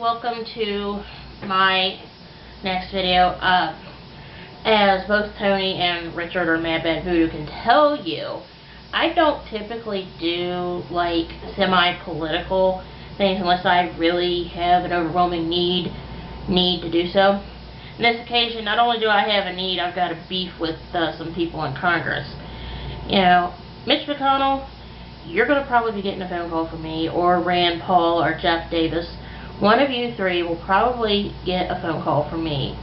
welcome to my next video. As both Tony and Richard or Mad Bad Voodoo can tell you, I don't typically do like semi-political things unless I really have an overwhelming need to do so. On this occasion, not only do I have a need, I've got a beef with some people in Congress. You know, Mitch McConnell, you're going to probably be getting a phone call from me, or Rant, Paul, or Geoff Davis. One of you three will probably get a phone call from me.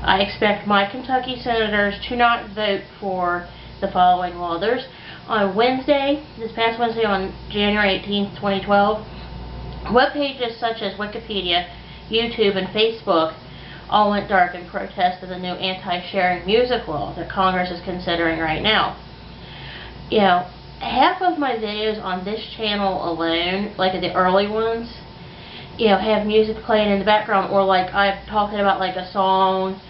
I expect my Kentucky senators to not vote for the following law. There's on Wednesday, this past Wednesday on January 18th, 2012, web pages such as Wikipedia, YouTube, and Facebook all went dark in protest of the new anti-sharing music law that Congress is considering right now. You know, half of my videos on this channel alone, like the early ones, you know, have music playing in the background, or like I'm talking about like a song,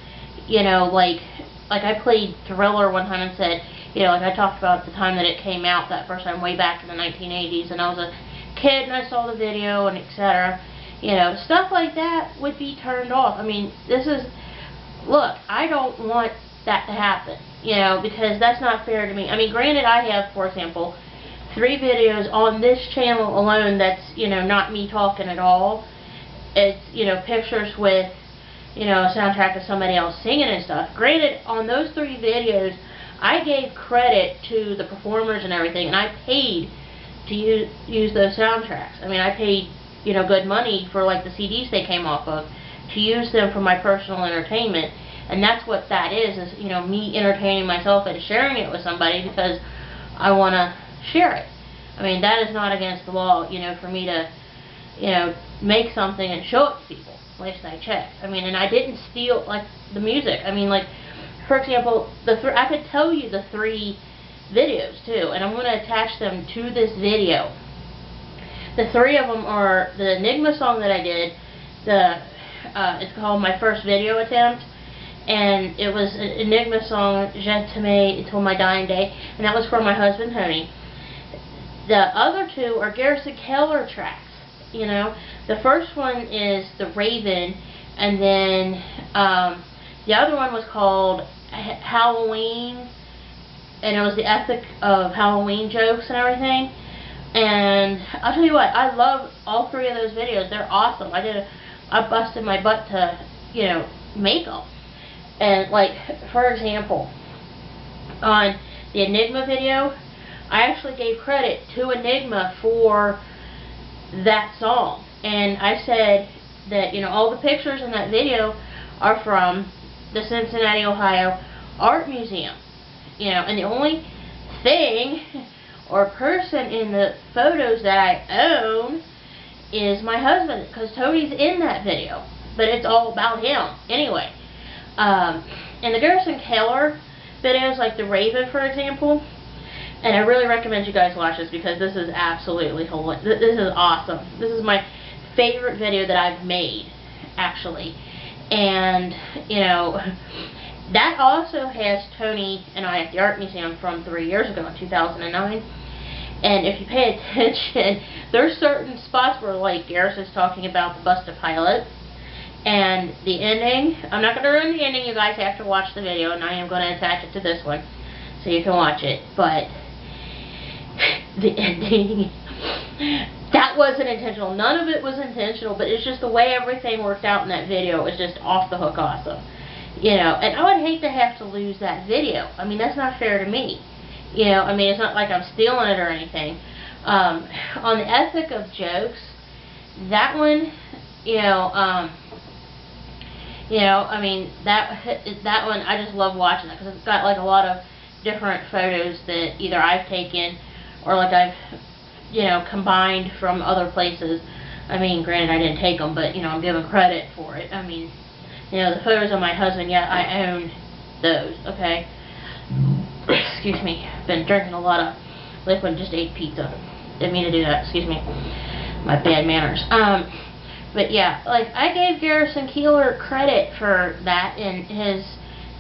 you know, like I played Thriller one time and said, you know, like I talked about the time that it came out that first time way back in the 1980s, and I was a kid and I saw the video and etc. You know, stuff like that would be turned off. I mean, this is, look, I don't want that to happen, you know, because that's not fair to me. I mean, granted, I have, for example, 3 videos on this channel alone that's, you know, not me talking at all. It's, you know, pictures with, you know, a soundtrack of somebody else singing and stuff. Granted, on those 3 videos, I gave credit to the performers and everything, and I paid to use those soundtracks. I mean, I paid, you know, good money for, like, the CDs they came off of, to use them for my personal entertainment. And that's what that is, you know, me entertaining myself and sharing it with somebody because I want to share it. I mean, that is not against the law, you know, for me to, you know, make something and show it to people. Last I checked. I mean, and I didn't steal, like, the music. I mean, like, for example, I could tell you the 3 videos, too, and I'm going to attach them to this video. The 3 of them are the Enigma song that I did. It's called My First Video Attempt. And it was an Enigma song, Je t'aimais until my dying day, and that was for my husband, Tony. The other 2 are Garrison Keillor tracks, you know. The first one is The Raven, and then the other one was called Halloween, and it was the ethic of Halloween jokes and everything. And I'll tell you what, I love all 3 of those videos. They're awesome. I busted my butt to, you know, make them. And, like, for example, on the Enigma video, I actually gave credit to Enigma for that song. And I said that, you know, all the pictures in that video are from the Cincinnati, Ohio Art Museum. You know, and the only thing or person in the photos that I own is my husband, because Tony's in that video. But it's all about him anyway. And the Garrison Keillor videos, like The Raven, for example, and I really recommend you guys watch this because this is absolutely hilarious. This is awesome. This is my favorite video that I've made, actually. And, you know, that also has Tony and I at the Art Museum from 3 years ago in 2009. And if you pay attention, there's certain spots where, like, Garrison's talking about the busted pilot. And the ending, I'm not going to ruin the ending, you guys have to watch the video, and I am going to attach it to this one, so you can watch it, but the ending, that wasn't intentional. None of it was intentional, but it's just the way everything worked out in that video was just off the hook awesome. You know, and I would hate to have to lose that video. I mean, that's not fair to me. You know, I mean, it's not like I'm stealing it or anything. On the ethic of jokes, that one, I mean, that one, I just love watching that because it's got like a lot of different photos that either I've taken or like I've, you know, combined from other places. I mean, granted, I didn't take them, but, you know, I'm giving credit for it. I mean, you know, the photos of my husband, yeah, I own those, okay? Excuse me. Been drinking a lot of liquid, just ate pizza. Didn't mean to do that, excuse me. My bad manners. But yeah, like, I gave Garrison Keillor credit for that and his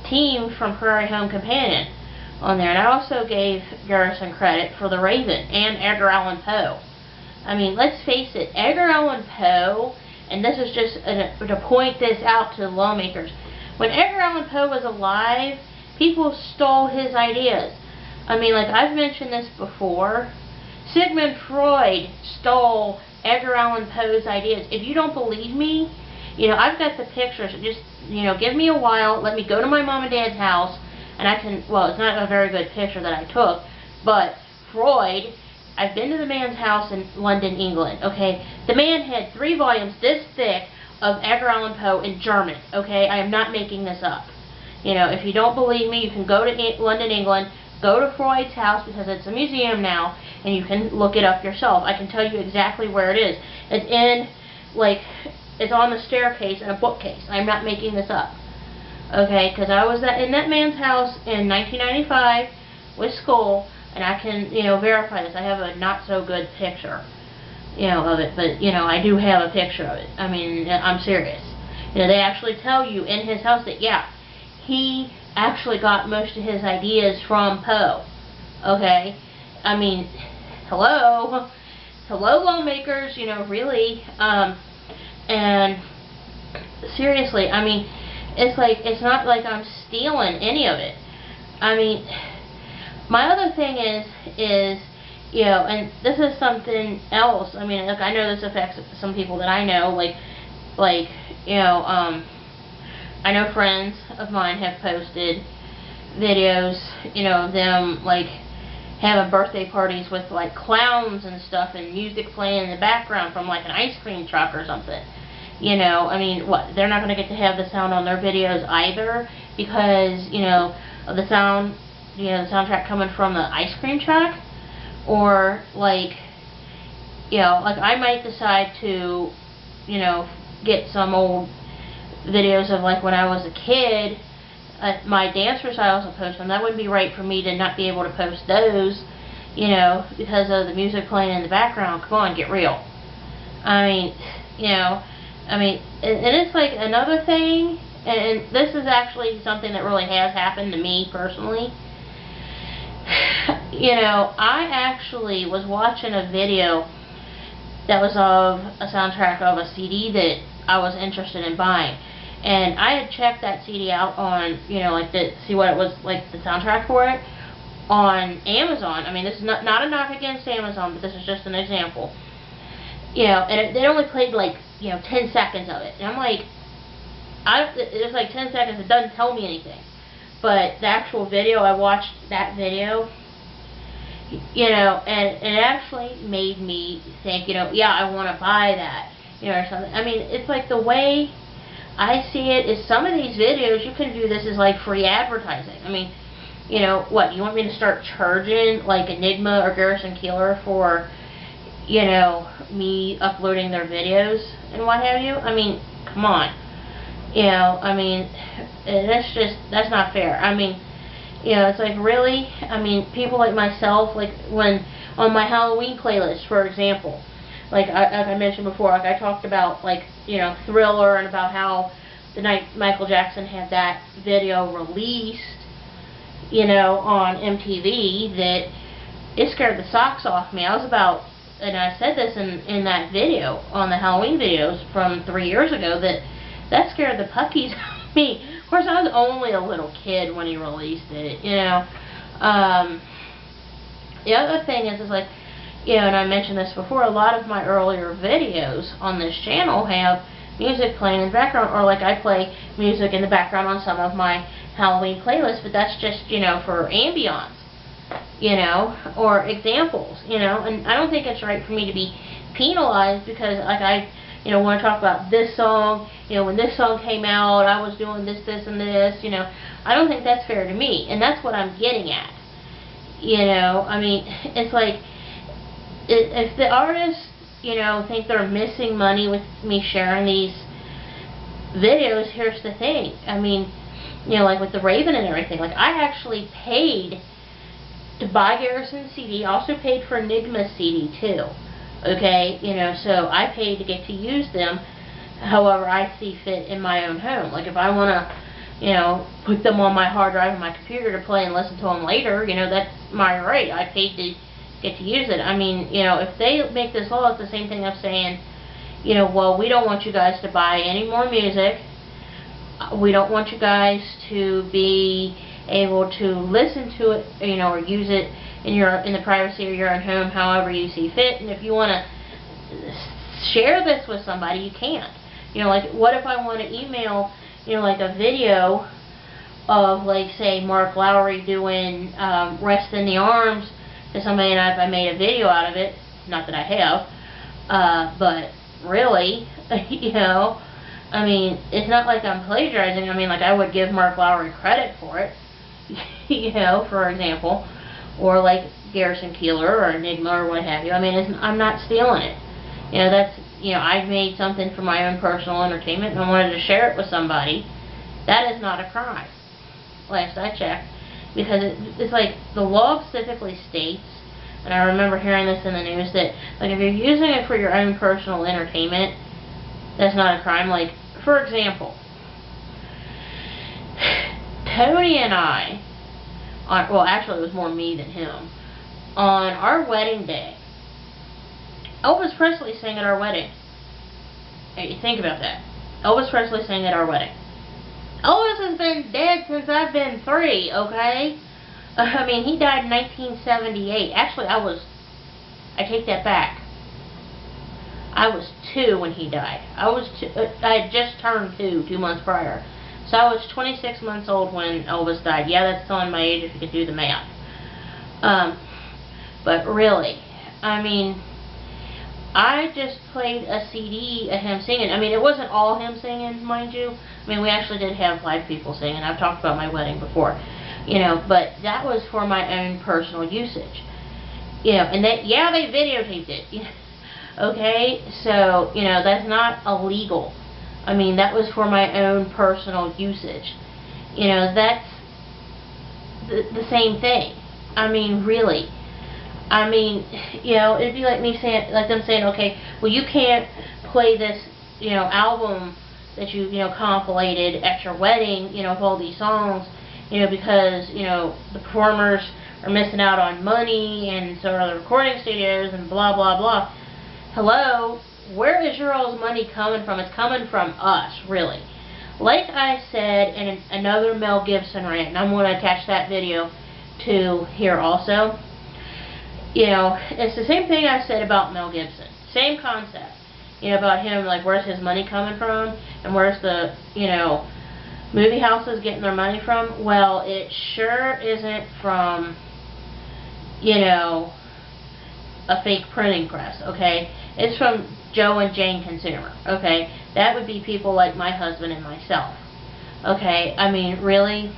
team from Prairie Home Companion on there. And I also gave Garrison credit for The Raven and Edgar Allan Poe. I mean, let's face it, Edgar Allan Poe and this is just to point this out to the lawmakers. When Edgar Allan Poe was alive, people stole his ideas. I mean, like I've mentioned this before, Sigmund Freud stole Edgar Allan Poe's ideas. If you don't believe me, you know, I've got the pictures. Just, you know, give me a while. Let me go to my mom and dad's house, and I can, well, it's not a very good picture that I took, but Freud, I've been to the man's house in London, England, okay? The man had 3 volumes this thick of Edgar Allan Poe in German, okay? I am not making this up. You know, if you don't believe me, you can go to London, England, go to Freud's house, because it's a museum now, and you can look it up yourself. I can tell you exactly where it is. It's in, like, it's on the staircase in a bookcase. I'm not making this up. Okay, because I was in that man's house in 1995 with school, and I can, you know, verify this. I have a not so good picture, you know, of it, but, you know, I do have a picture of it. I mean, I'm serious. You know, they actually tell you in his house that, yeah, he actually got most of his ideas from Poe. Okay? I mean, hello lawmakers, you know, really, and seriously, I mean, it's like, it's not like I'm stealing any of it. I mean, my other thing is, you know, and this is something else. I mean, look, I know this affects some people that I know, like, you know, I know friends of mine have posted videos, you know, of them, like, having birthday parties with, like, clowns and stuff and music playing in the background from, like, an ice cream truck or something. You know, I mean, what, they're not going to get to have the sound on their videos either because, you know, of the sound, you know, the soundtrack coming from the ice cream truck? Or, like, you know, like, I might decide to, you know, get some old videos of, like, when I was a kid, my dance recitals and post them. That wouldn't be right for me to not be able to post those, you know, because of the music playing in the background. Come on, get real. I mean, you know, I mean, and it's like another thing, and this is actually something that really has happened to me personally. You know, I actually was watching a video that was of a soundtrack of a CD that I was interested in buying. And I had checked that CD out on, you know, like, to see what it was, like, the soundtrack for it, on Amazon. I mean, this is not a knock against Amazon, but this is just an example. You know, and they only played, like, you know, 10 seconds of it. And I'm like, it was like 10 seconds, it doesn't tell me anything. But the actual video, I watched that video, you know, and it actually made me think, you know, yeah, I want to buy that, you know, or something. I mean, it's like the way I see it is some of these videos, you can do this as like free advertising. I mean, you know, what, you want me to start charging like Enigma or Garrison Keillor for, you know, me uploading their videos and what have you? I mean, come on. You know, I mean, that's not fair. I mean, you know, it's like, really? I mean, people like myself, like, when, on my Halloween playlist, for example, like I mentioned before, like I talked about, like, you know, Thriller, and about how the night Michael Jackson had that video released, you know, on MTV, that it scared the socks off me. I was about, and I said this in that video, on the Halloween videos from 3 years ago, that scared the puckies out of me. Of course, I was only a little kid when he released it, you know. The other thing is like, you know, and I mentioned this before, a lot of my earlier videos on this channel have music playing in the background, or like I play music in the background on some of my Halloween playlists, but that's just, you know, for ambiance, you know, or examples, you know, and I don't think it's right for me to be penalized because, like, I, you know, want to talk about this song, you know, when this song came out, I was doing this, this, and this, you know. I don't think that's fair to me, and that's what I'm getting at. You know, I mean, it's like, if the artists, you know, think they're missing money with me sharing these videos, here's the thing. I mean, you know, like with the Raven and everything, like, I actually paid to buy Garrison's CD, also paid for Enigma's CD, too. Okay, you know, so I paid to get to use them however I see fit in my own home. Like, if I want to, you know, put them on my hard drive on my computer to play and listen to them later, you know, that's my right. I paid to get to use it. I mean, you know, if they make this law, it's the same thing of saying, you know, well, we don't want you guys to buy any more music. We don't want you guys to be able to listen to it, you know, or use it in the privacy of your own home however you see fit. And if you want to share this with somebody, you can't. You know, like, what if I want to email, you know, like a video of, like, say, Mark Lowry doing Rest in the Arms to somebody, and I made a video out of it. Not that I have, but really, you know, I mean, it's not like I'm plagiarizing. I mean, like, I would give Mark Lowry credit for it, you know, for example, or like Garrison Keillor or Enigma or what have you. I mean, I'm not stealing it. You know, that's, you know, I've made something for my own personal entertainment and I wanted to share it with somebody. That is not a crime, last I checked, because it's like the law specifically states, and I remember hearing this in the news, that, like, if you're using it for your own personal entertainment, that's not a crime. Like, for example, Tony and I, well, actually it was more me than him, on our wedding day, Elvis Presley sang at our wedding. Hey, think about that. Elvis Presley sang at our wedding. Elvis has been dead since I've been 3, okay? I mean, he died in 1978. Actually, I take that back. I was 2 when he died. I had just turned 2 months prior. So I was 26 months old when Elvis died. Yeah, that's telling my age if you could do the math. But really, I mean, I just played a CD of him singing. I mean, it wasn't all him singing, mind you. I mean, we actually did have live people singing. I've talked about my wedding before. You know, but that was for my own personal usage. You know, and they videotaped it. Okay? So, you know, that's not illegal. I mean, that was for my own personal usage. You know, that's the same thing. I mean, really. I mean, you know, it'd be like me saying, like them saying, okay, well, you can't play this, you know, album that you know, compilated at your wedding, you know, with all these songs, you know, because, you know, the performers are missing out on money, and so are the recording studios, and blah, blah, blah. Hello? Where is your all's money coming from? It's coming from us, really. Like I said in another Mel Gibson rant, and I'm going to attach that video to here also. You know, it's the same thing I said about Mel Gibson. Same concept. You know, about him, like, where's his money coming from? And where's the, you know, movie houses getting their money from? Well, it sure isn't from, you know, a fake printing press, okay? It's from Joe and Jane Consumer, okay? That would be people like my husband and myself, okay? I mean, really,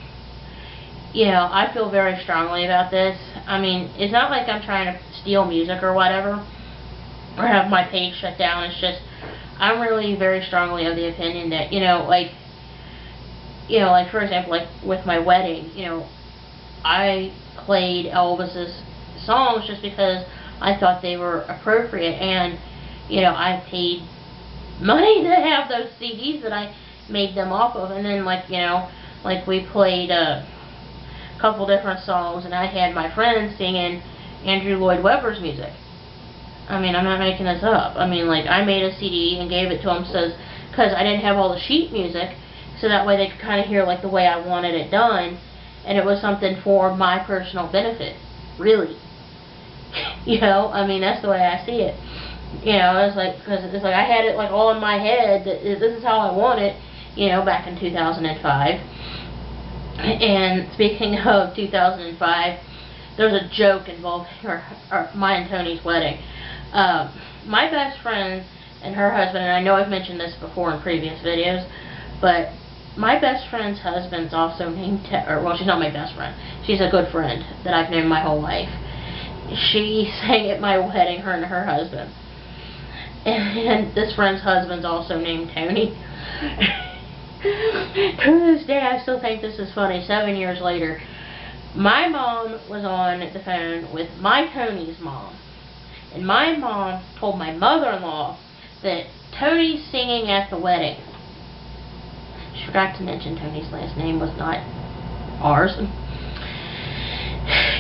you know, I feel very strongly about this. I mean, it's not like I'm trying to steal music or whatever, or have my page shut down. It's just, I'm really very strongly of the opinion that, you know, like, for example, like with my wedding, you know, I played Elvis's songs just because I thought they were appropriate, and, you know, I paid money to have those CDs that I made them off of, and then, like, you know, like, we played a couple different songs, and I had my friends singing Andrew Lloyd Webber's music. I mean, I'm not making this up. I mean, like, I made a CD and gave it to them because I didn't have all the sheet music, so that way they could kind of hear, like, the way I wanted it done, and it was something for my personal benefit, really. You know, I mean, that's the way I see it. You know, it's like, because it's like I had it, like, all in my head that this is how I want it, you know, back in 2005. And speaking of 2005, there's a joke involving my and Tony's wedding. My best friend and her husband, and I know I've mentioned this before in previous videos, but my best friend's husband's also named well, she's not my best friend. She's a good friend that I've known my whole life. She sang at my wedding, her and her husband. And this friend's husband's also named Tony. To this day, I still think this is funny, 7 years later. My mom was on the phone with my Tony's mom. And my mom told my mother-in-law that Tony's singing at the wedding. She forgot to mention Tony's last name was not ours.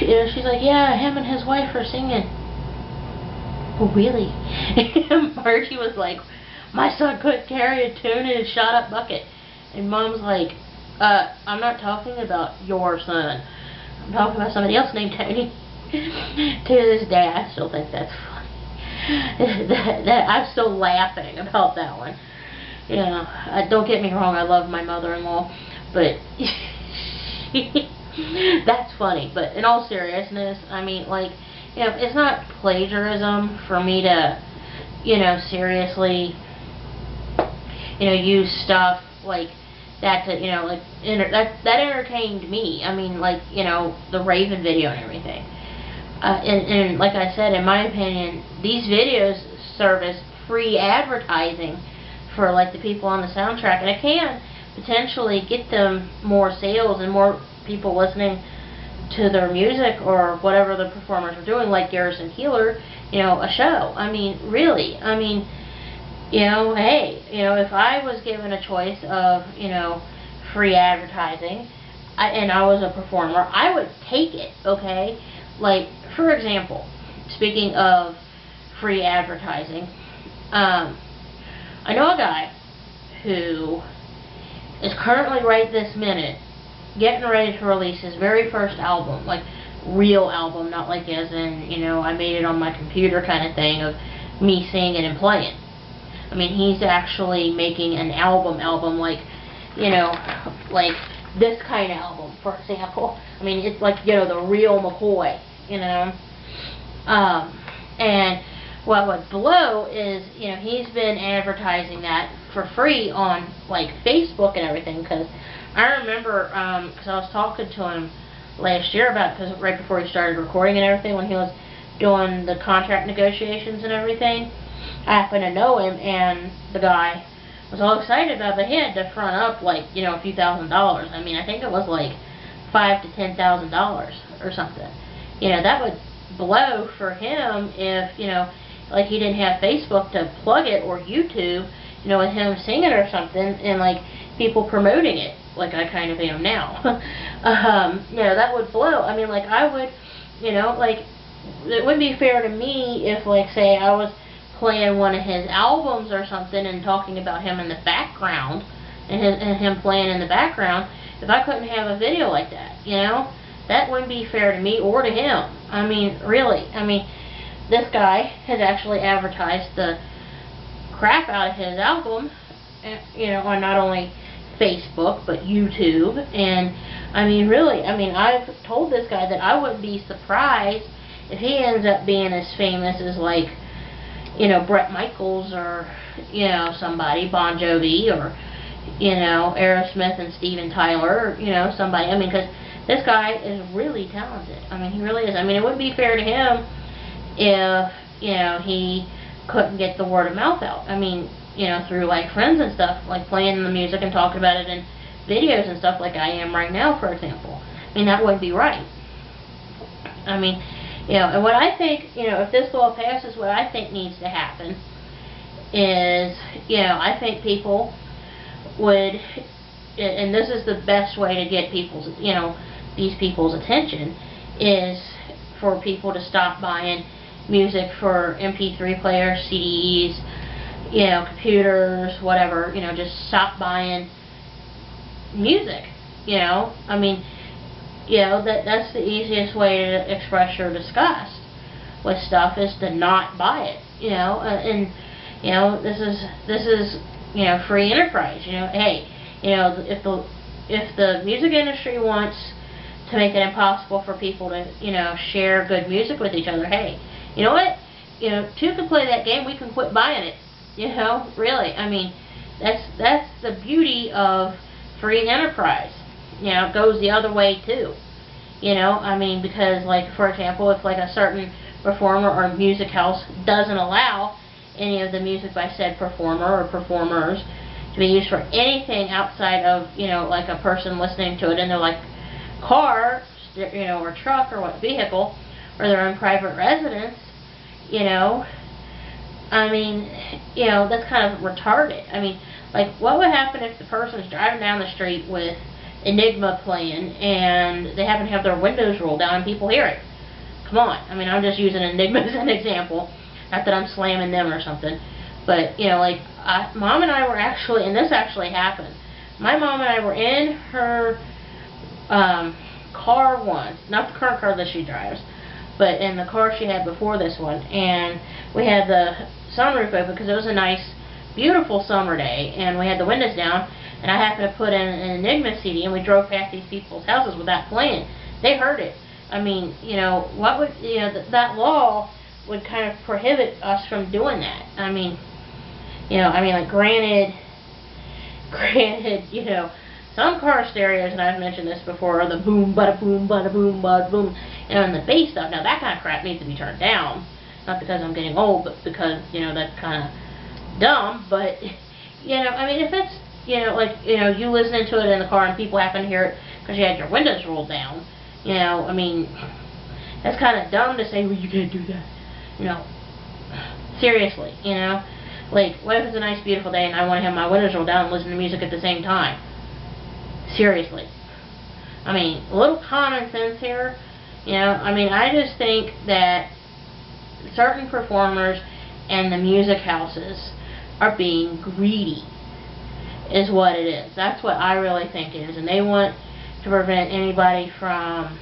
You know, she's like, yeah, him and his wife are singing. Oh, really? Margie was like, my son couldn't carry a tune in his shot-up bucket. And Mom's like, I'm not talking about your son. I'm talking about somebody else named Tony. To this day, I still think that's funny. I'm still laughing about that one. You know, don't get me wrong, I love my mother-in-law, but that's funny. But in all seriousness, I mean, like, you know, it's not plagiarism for me to, you know, seriously, you know, use stuff like that to, you know, like, that entertained me. I mean, like, you know, the Raven video and everything. And like I said, in my opinion, these videos serve as free advertising for, like, the people on the soundtrack, and it can potentially get them more sales and more people listening to their music or whatever the performers are doing, like Garrison Keillor, you know, a show. I mean, really, I mean, you know, hey, you know, if I was given a choice of, you know, free advertising, and I was a performer, I would take it, okay? Like, for example, speaking of free advertising, I know a guy who is currently, right this minute, getting ready to release his very first album, like, real album, not like as in, you know, I made it on my computer kind of thing of me singing and playing. I mean, he's actually making an album, like, you know, like this kind of album, for example. I mean, it's like, you know, the Real McCoy, you know. And what would blow is, you know, he's been advertising that for free on, like, Facebook and everything, because I remember, because I was talking to him last year about, because right before he started recording and everything, when he was doing the contract negotiations and everything, I happened to know him, and the guy was all excited about it. He had to front up, like, you know, a few $1,000s. I mean, I think it was like $5,000 to $10,000 or something. You know, that would blow for him if, you know, like, he didn't have Facebook to plug it, or YouTube, you know, with him singing or something, and, like, people promoting it, like I kind of am now. You know, that would blow. I mean, like, I would, you know, like, it wouldn't be fair to me if, like, say, I was playing one of his albums or something and talking about him in the background, and him playing in the background, if I couldn't have a video like that, you know? That wouldn't be fair to me or to him. I mean, really. I mean, this guy has actually advertised the crap out of his album, you know, on not only Facebook, but YouTube, and, I mean, really, I mean, I've told this guy that I wouldn't be surprised if he ends up being as famous as, like, you know, Bret Michaels, or, you know, somebody, Bon Jovi, or, you know, Aerosmith and Steven Tyler, or, you know, somebody. I mean, because this guy is really talented. I mean, he really is. I mean, it wouldn't be fair to him if, you know, he couldn't get the word of mouth out. I mean, you know, through, like, friends and stuff, like playing the music and talking about it in videos and stuff like I am right now, for example. I mean, that wouldn't be right. I mean, you know, and what I think, you know, if this law passes, what I think needs to happen is, you know, I think people would, and this is the best way to get people's, you know, these people's attention, is for people to stop buying music for MP3 players, CDs, you know, computers, whatever, you know, just stop buying music, you know. I mean, you know, that's the easiest way to express your disgust with stuff, is to not buy it, you know. And you know, this is you know, free enterprise. You know, hey, you know, if the music industry wants to make it impossible for people to, you know, share good music with each other, hey, you know what? You know, two can play that game. We can quit buying it. You know, really. I mean, that's the beauty of free enterprise. You know, it goes the other way too. You know, I mean, because, like, for example, if, like, a certain performer or music house doesn't allow any of the music by said performer or performers to be used for anything outside of, you know, like, a person listening to it in their, like, car, you know, or truck, or what, vehicle, or their own private residence, you know, I mean, you know, that's kind of retarded. I mean, like, what would happen if the person's driving down the street with Enigma playing, and they happen to have their windows rolled down and people hear it? Come on. I mean, I'm just using Enigma as an example. Not that I'm slamming them or something. But, you know, like, Mom and I were actually, and this actually happened, my mom and I were in her car once, not the current car that she drives, but in the car she had before this one, and we had the sunroof open because it was a nice, beautiful summer day, and we had the windows down, and I happened to put in an Enigma CD, and we drove past these people's houses with that playing. They heard it. I mean, you know, what would, you know, that law would kind of prohibit us from doing that. I mean, you know, like granted, you know, some car stereos, and I've mentioned this before, are the boom, bada boom, bada boom, bada boom, you know, and the bass stuff. Now that kind of crap needs to be turned down. Not because I'm getting old, but because, you know, that's kind of dumb. But, you know, I mean, if it's, you know, like, you know, you listening to it in the car and people happen to hear it because you had your windows rolled down, you know, I mean, that's kind of dumb to say, well, you can't do that. You know, seriously, you know, like, what if it's a nice, beautiful day and I want to have my windows rolled down and listen to music at the same time? Seriously. I mean, a little common sense here, you know. I mean, I just think that certain performers and the music houses are being greedy, is what it is. That's what I really think it is, and they want to prevent anybody from,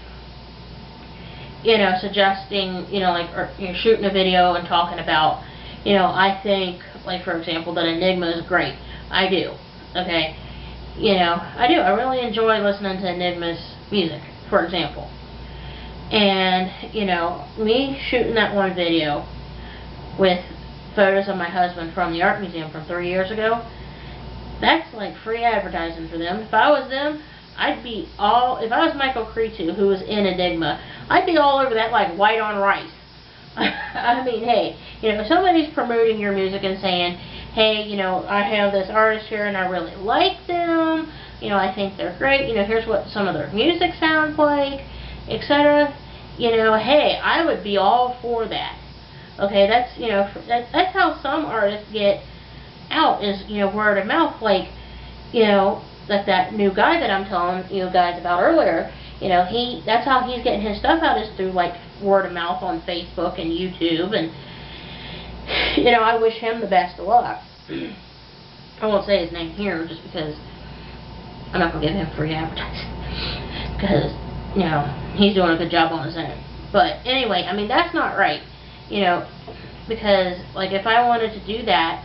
you know, suggesting, you know, like, or, you know, shooting a video and talking about, you know, I think, like, for example, that Enigma is great. I do, okay? You know, I do. I really enjoy listening to Enigma's music, for example. And, you know, me shooting that one video with photos of my husband from the art museum from 3 years ago, that's like free advertising for them. If I was them, I'd be all, if I was Michael Cretu, who was in Enigma, I'd be all over that like white on rice. I mean, hey, you know, if somebody's promoting your music and saying, hey, you know, I have this artist here and I really like them, you know, I think they're great, you know, here's what some of their music sounds like, etc., you know, hey, I would be all for that. Okay, that's, you know, that's how some artists get out, is, you know, word of mouth. Like, you know, like that new guy that I'm telling you guys about earlier, you know, that's how he's getting his stuff out, is through like word of mouth on Facebook and YouTube, and, you know, I wish him the best of luck. I won't say his name here just because I'm not going to give him free advertising, because, you know, he's doing a good job on his own. But anyway, I mean, that's not right, you know, because, like, if I wanted to do that,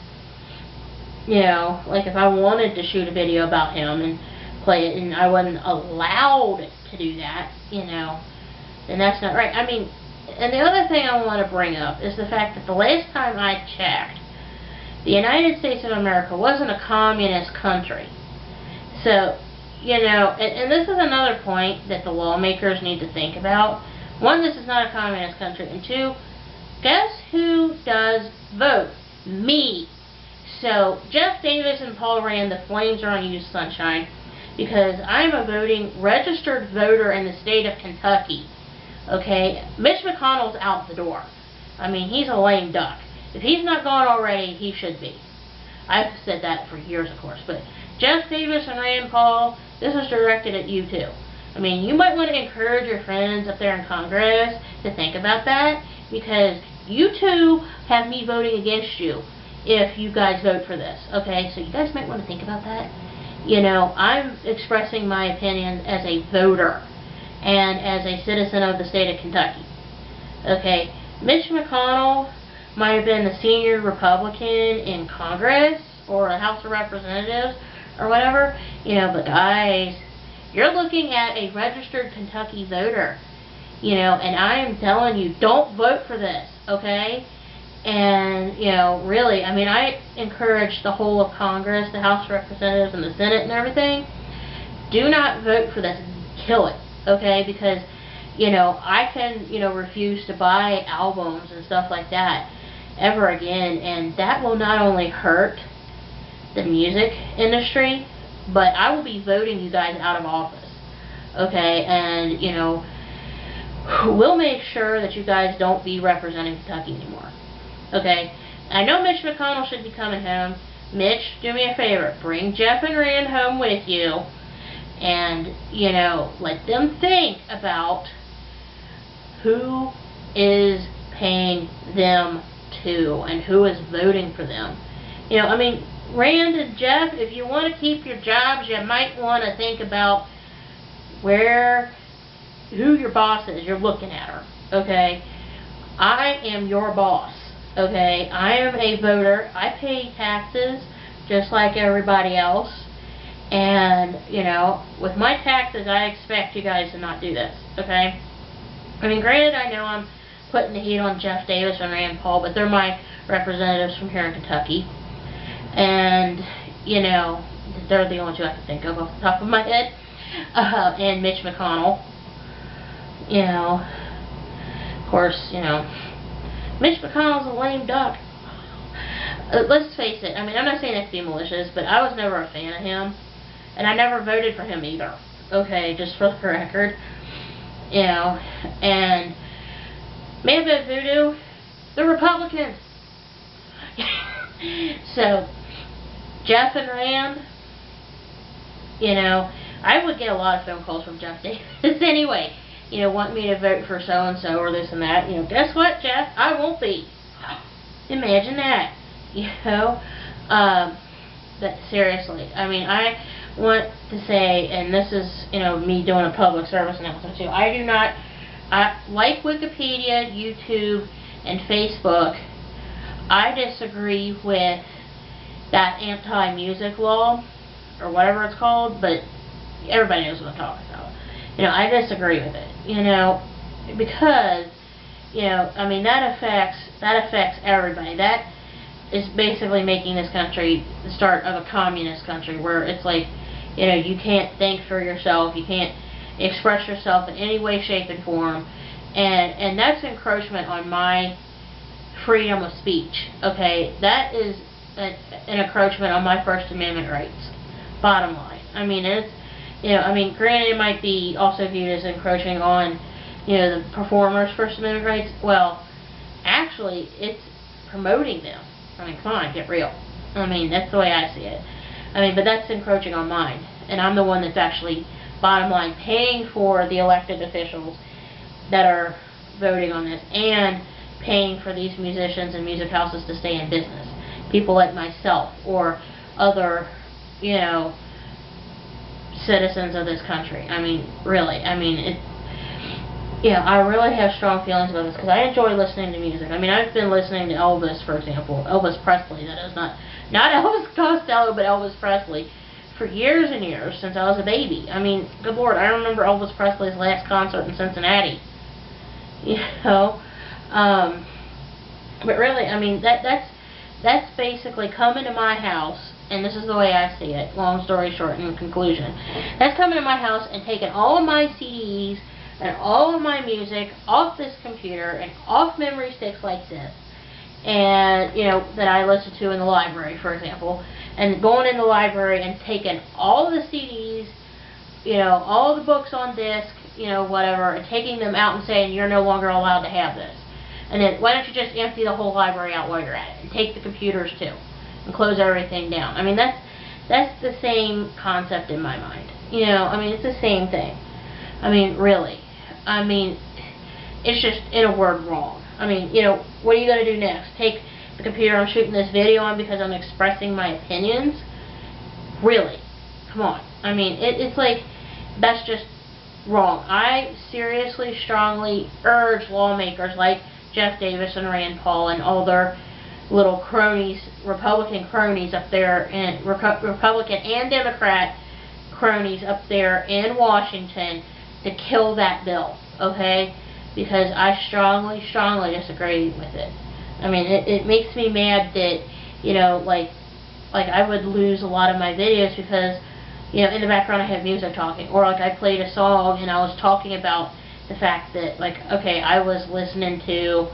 you know, like if I wanted to shoot a video about him and play it and I wasn't allowed to do that, you know, then that's not right. I mean, and the other thing I want to bring up is the fact that the last time I checked, the United States of America wasn't a communist country. So, you know, and this is another point that the lawmakers need to think about. One, this is not a communist country, and two, guess who does vote? Me. So, Geoff Davis and Paul Rand, the flames are on you, sunshine, because I'm a registered voter in the state of Kentucky. Okay? Mitch McConnell's out the door. I mean, he's a lame duck. If he's not gone already, he should be. I've said that for years, of course, but Geoff Davis and Rand Paul, this is directed at you too. I mean, you might want to encourage your friends up there in Congress to think about that, because you two have me voting against you if you guys vote for this, okay? So you guys might want to think about that. You know, I'm expressing my opinion as a voter and as a citizen of the state of Kentucky, okay? Mitch McConnell might have been the senior Republican in Congress or the House of Representatives or whatever, you know, but guys, you're looking at a registered Kentucky voter, you know, and I am telling you, don't vote for this, okay? And, you know, really, I mean, I encourage the whole of Congress, the House of Representatives and the Senate and everything, do not vote for this. Kill it, okay? Because, you know, I can, you know, refuse to buy albums and stuff like that ever again, and that will not only hurt the music industry, but I will be voting you guys out of office, okay? And, you know, we'll make sure that you guys don't be representing Kentucky anymore, okay? I know Mitch McConnell should be coming home. Mitch, do me a favor, bring Geoff and Rand home with you, and, you know, let them think about who is paying them to and who is voting for them. You know, I mean, Rand and Geoff, if you want to keep your jobs, you might want to think about who your boss is. You're looking at her, okay? I am your boss, okay? I am a voter. I pay taxes just like everybody else. And, you know, with my taxes, I expect you guys to not do this, okay? I mean, granted, I know I'm putting the heat on Geoff Davis and Rand Paul, but they're my representatives from here in Kentucky. And, you know, they're the only two I can think of off the top of my head. And Mitch McConnell. You know, of course, you know, Mitch McConnell's a lame duck. Let's face it, I mean, I'm not saying that to be malicious, but I was never a fan of him. And I never voted for him either. Okay, just for the record. You know, and Man Bed Voodoo, the Republicans. So, Geoff and Rand, you know, I would get a lot of phone calls from Geoff Davis anyway. You know, want me to vote for so-and-so or this and that. You know, guess what, Geoff? I won't be. Imagine that. You know, but seriously, I mean, I want to say, and this is, you know, me doing a public service announcement too, I do not, like Wikipedia, YouTube, and Facebook, I disagree with that anti-music law, or whatever it's called, but everybody knows what I'm talking about. You know, I disagree with it, you know, because, you know, I mean, that affects everybody. That is basically making this country the start of a communist country, where it's like, you know, you can't think for yourself, you can't express yourself in any way, shape, and form, and that's encroachment on my freedom of speech, okay? That is an encroachment on my First Amendment rights, bottom line. I mean, it's, you know, I mean, granted, it might be also viewed as encroaching on, you know, the performer's First Amendment rights. Well, actually, it's promoting them. I mean, come on, get real. I mean, that's the way I see it. I mean, but that's encroaching on mine. And I'm the one that's actually, bottom line, paying for the elected officials that are voting on this, and paying for these musicians and music houses to stay in business. People like myself or other, you know, citizens of this country. I mean, really. I mean, it. Yeah, I really have strong feelings about this because I enjoy listening to music. I mean, I've been listening to Elvis, for example, Elvis Presley. That is not Elvis Costello, but Elvis Presley, for years and years, since I was a baby. I mean, good Lord, I remember Elvis Presley's last concert in Cincinnati. You know, but really, I mean, that's basically coming to my house, and this is the way I see it. Long story short, in conclusion, that's coming to my house and taking all of my CDs and all of my music off this computer and off memory sticks like this, and, you know, that I listen to in the library, for example, and going in the library and taking all the CDs, you know, all the books on disc, you know, whatever, and taking them out and saying, you're no longer allowed to have this. And then, why don't you just empty the whole library out while you're at it, and take the computers too, and close everything down. I mean, that's the same concept in my mind. You know, I mean, it's the same thing. I mean, really. I mean, it's just, in a word, wrong. I mean, you know, what are you going to do next? Take the computer I'm shooting this video on because I'm expressing my opinions? Really? Come on. I mean, it's like, that's just wrong. I seriously, strongly urge lawmakers like Geoff Davis and Rand Paul and all their little cronies, Republican cronies up there, and Republican and Democrat cronies up there in Washington, to kill that bill, okay? Because I strongly, strongly disagree with it. I mean, it makes me mad that, you know, like I would lose a lot of my videos because, you know, in the background I have music talking, or like I played a song and I was talking about the fact that, like, okay, I was listening to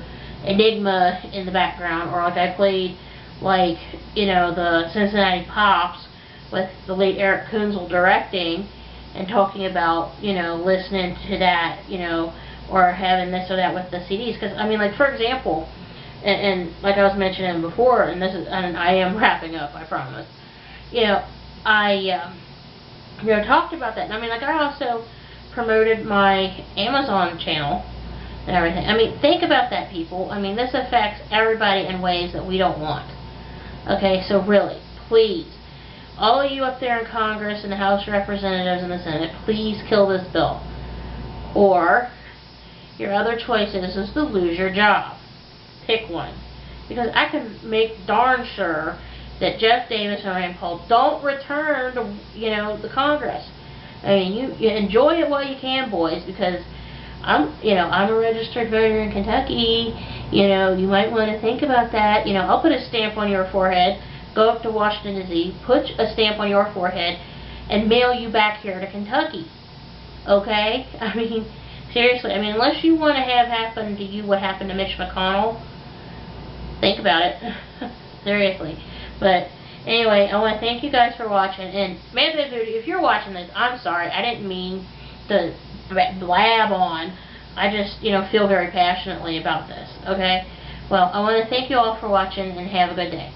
Enigma in the background, or like I played, like, you know, the Cincinnati Pops with the late Eric Kunzel directing, and talking about, you know, listening to that, you know, or having this or that with the CDs. Because, I mean, like, for example, and like I was mentioning before, and I am wrapping up, I promise, you know, I, you know, talked about that. And I mean, like, I also promoted my Amazon channel and everything. I mean, think about that, people. I mean, this affects everybody in ways that we don't want. Okay, so really, please, all of you up there in Congress and the House of Representatives and the Senate, please kill this bill. Or, your other choice is to lose your job. Pick one. Because I can make darn sure that Geoff Davis and Rand Paul don't return to, the Congress. I mean, you enjoy it while you can, boys, because I'm a registered voter in Kentucky. You might want to think about that. I'll put a stamp on your forehead, go up to Washington, D.C., put a stamp on your forehead, and mail you back here to Kentucky. Okay? I mean, seriously. I mean, unless you want to have happen to you what happened to Mitch McConnell, think about it. Seriously. But anyway, I want to thank you guys for watching. And man, if you're watching this, I'm sorry. I didn't mean to blab on. I just, feel very passionately about this. Okay? Well, I want to thank you all for watching and have a good day.